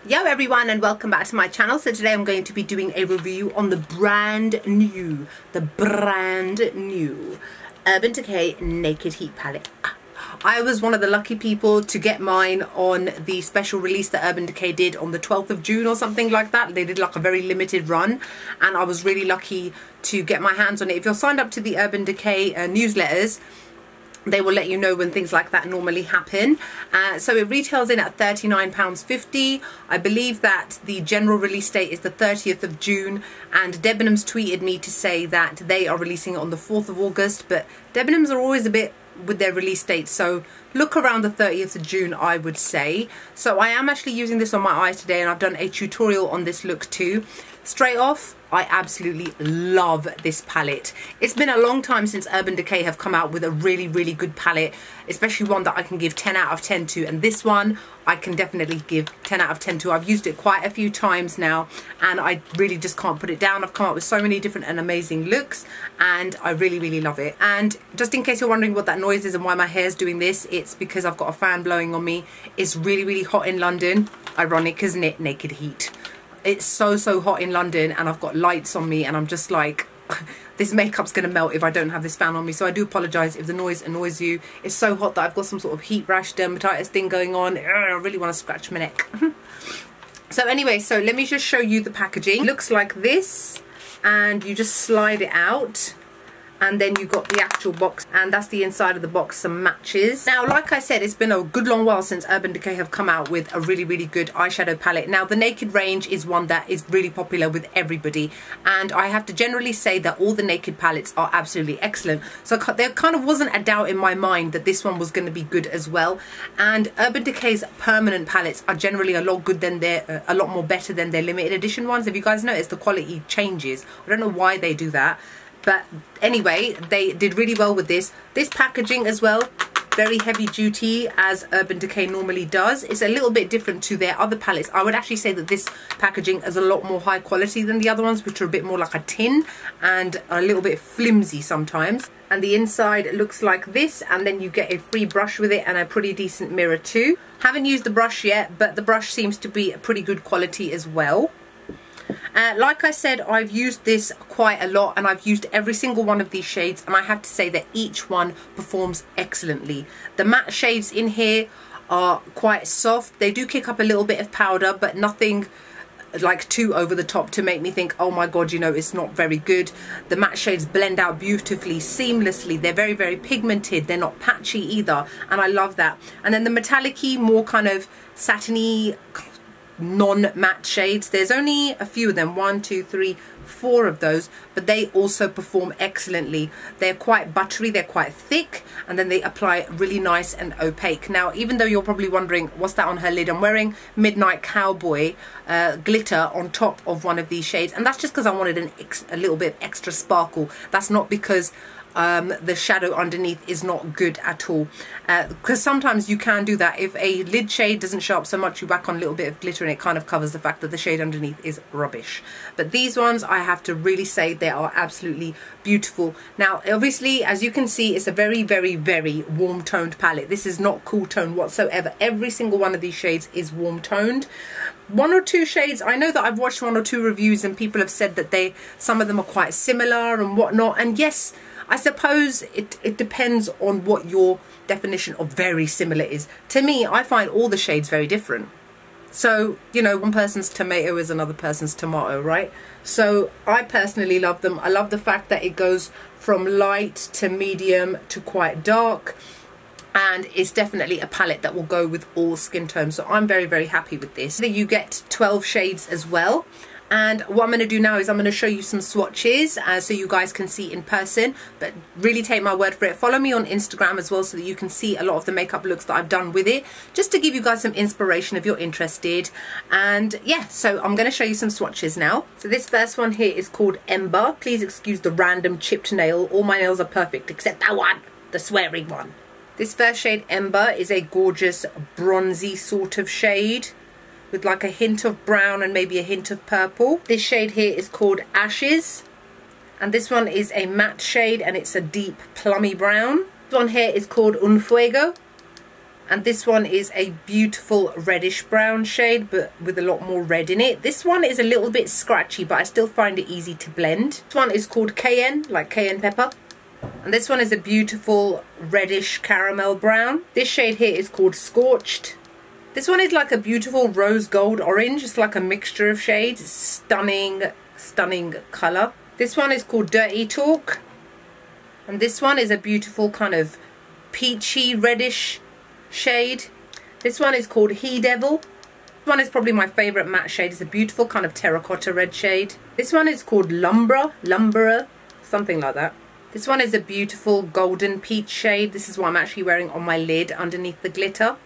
Yo everyone, and welcome back to my channel. So today I'm going to be doing a review on the brand new Urban Decay Naked Heat palette. I was one of the lucky people to get mine on the special release that Urban Decay did on the 12th of June or something like that. They did like a very limited run and I was really lucky to get my hands on it. If you're signed up to the Urban Decay newsletters, they will let you know when things like that normally happen. So it retails in at £39.50. I believe that the general release date is the 30th of June, and Debenhams tweeted me to say that they are releasing it on the 4th of August, but Debenhams are always a bit with their release dates, so look around the 30th of June, I would say. So I am actually using this on my eyes today, and I've done a tutorial on this look too. Straight off, I absolutely love this palette. It's been a long time since Urban Decay have come out with a really good palette, especially one that I can give 10 out of 10 to, and this one I can definitely give 10 out of 10 to. I've used it quite a few times now and I really just can't put it down. I've come up with so many different and amazing looks and I really love it. And just in case you're wondering what that noise is and why my hair's doing this, it's because I've got a fan blowing on me. It's really hot in London. Ironic, isn't it? Naked heat. It's so hot in London and I've got lights on me and I'm just like, this makeup's gonna melt if I don't have this fan on me. So I do apologise if the noise annoys you. It's so hot that I've got some sort of heat rash dermatitis thing going on. I really want to scratch my neck. So anyway, so let me just show you the packaging. It looks like this, and you just slide it out. And then you've got the actual box, and that's the inside of the box, some matches. Now, like I said, it's been a good long while since Urban Decay have come out with a really good eyeshadow palette. Now, the Naked range is one that is really popular with everybody, and I have to generally say that all the Naked palettes are absolutely excellent. So there kind of wasn't a doubt in my mind that this one was going to be good as well. And Urban Decay's permanent palettes are generally a lot good than a lot more better than their limited edition ones. If you guys notice, the quality changes. I don't know why they do that. But anyway, they did really well with this. This packaging as well, very heavy duty as Urban Decay normally does. It's a little bit different to their other palettes. I would actually say that this packaging is a lot more high quality than the other ones, which are a bit more like a tin and a little bit flimsy sometimes. And the inside looks like this, and then you get a free brush with it and a pretty decent mirror too. Haven't used the brush yet, but the brush seems to be a pretty good quality as well. Like I said, I've used this quite a lot and I've used every single one of these shades, and I have to say that each one performs excellently. The matte shades in here are quite soft. They do kick up a little bit of powder, but nothing like too over the top to make me think, oh my god, you know, it's not very good. The matte shades blend out beautifully, seamlessly. They're very pigmented. They're not patchy either, and I love that. And then the metallic-y, more kind of satiny, non-matte shades, there's only a few of them, 1, 2, 3, 4 of those, but they also perform excellently. They're quite buttery, they're quite thick, and then they apply really nice and opaque. Now, even though you're probably wondering what's that on her lid, I'm wearing Midnight Cowboy glitter on top of one of these shades, and that's just because I wanted a little bit extra sparkle. That's not because the shadow underneath is not good at all, because sometimes you can do that. If a lid shade doesn't show up so much, you whack on a little bit of glitter and it kind of covers the fact that the shade underneath is rubbish. But these ones, I have to really say, they are absolutely beautiful. Now obviously, as you can see, it's a very warm toned palette. This is not cool tone whatsoever. Every single one of these shades is warm toned. One or two shades, I know that I've watched 1 or 2 reviews and people have said that some of them are quite similar and whatnot, and yes, I suppose it depends on what your definition of very similar is. To me, I find all the shades very different. So, you know, one person's tomato is another person's tomato, right? So I personally love them. I love the fact that it goes from light to medium to quite dark. And it's definitely a palette that will go with all skin tones. So I'm very happy with this. You get 12 shades as well. And what I'm going to do now is I'm going to show you some swatches so you guys can see in person, but really take my word for it. Follow me on Instagram as well so that you can see a lot of the makeup looks that I've done with it, just to give you guys some inspiration if you're interested. And yeah, so I'm going to show you some swatches now. So this first one here is called Ember. Please excuse the random chipped nail. All my nails are perfect except that one, the swearing one. This first shade, Ember, is a gorgeous bronzy sort of shade with like a hint of brown and maybe a hint of purple. This shade here is called Ashes, and this one is a matte shade and it's a deep plummy brown. This one here is called Un Fuego, And this one is a beautiful reddish brown shade, but with a lot more red in it. This one is a little bit scratchy, but I still find it easy to blend. This one is called Cayenne, like cayenne pepper. And this one is a beautiful reddish caramel brown. This shade here is called Scorched. This one is like a beautiful rose gold orange. It's like a mixture of shades. It's stunning, stunning colour. This one is called Dirty Talk. And this one is a beautiful kind of peachy reddish shade. This one is called He Devil. This one is probably my favourite matte shade. It's a beautiful kind of terracotta red shade. This one is called Lumberer, something like that. This one is a beautiful golden peach shade. This is what I'm actually wearing on my lid underneath the glitter.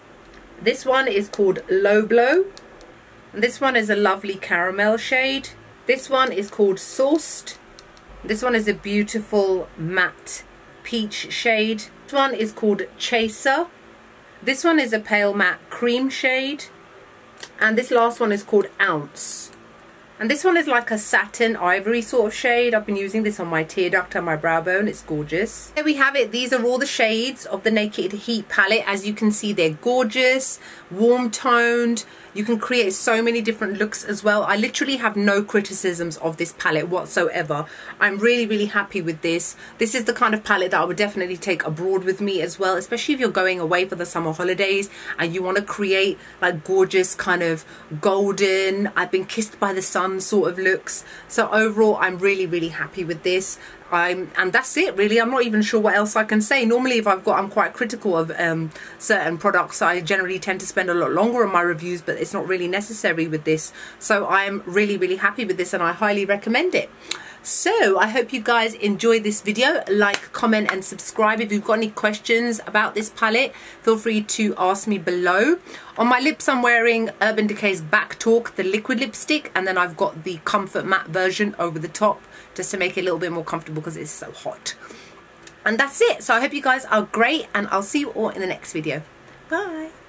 This one is called Low Blow. And this one is a lovely caramel shade. This one is called Sourced. This one is a beautiful matte peach shade. This one is called Chaser. This one is a pale matte cream shade. And this last one is called Ounce. And this one is like a satin ivory sort of shade. I've been using this on my tear duct and my brow bone. It's gorgeous. There we have it. These are all the shades of the Naked Heat palette. As you can see, they're gorgeous, warm toned. You can create so many different looks as well. I literally have no criticisms of this palette whatsoever. I'm really, really happy with this. This is the kind of palette that I would definitely take abroad with me as well, especially if you're going away for the summer holidays and you want to create like gorgeous kind of golden, I've been kissed by the sun sort of looks. So overall, I'm really, really happy with this. And that's it really. I'm not even sure what else I can say. Normally if I'm quite critical of certain products, I generally tend to spend a lot longer on my reviews, but it's not really necessary with this. So I'm really, really happy with this and I highly recommend it. So I hope you guys enjoyed this video. Like, comment and subscribe. If you've got any questions about this palette, feel free to ask me below. On my lips I'm wearing Urban Decay's Backtalk, the liquid lipstick, and then I've got the Comfort Matte version over the top just to make it a little bit more comfortable because it's so hot. And that's it. So I hope you guys are great and I'll see you all in the next video. Bye.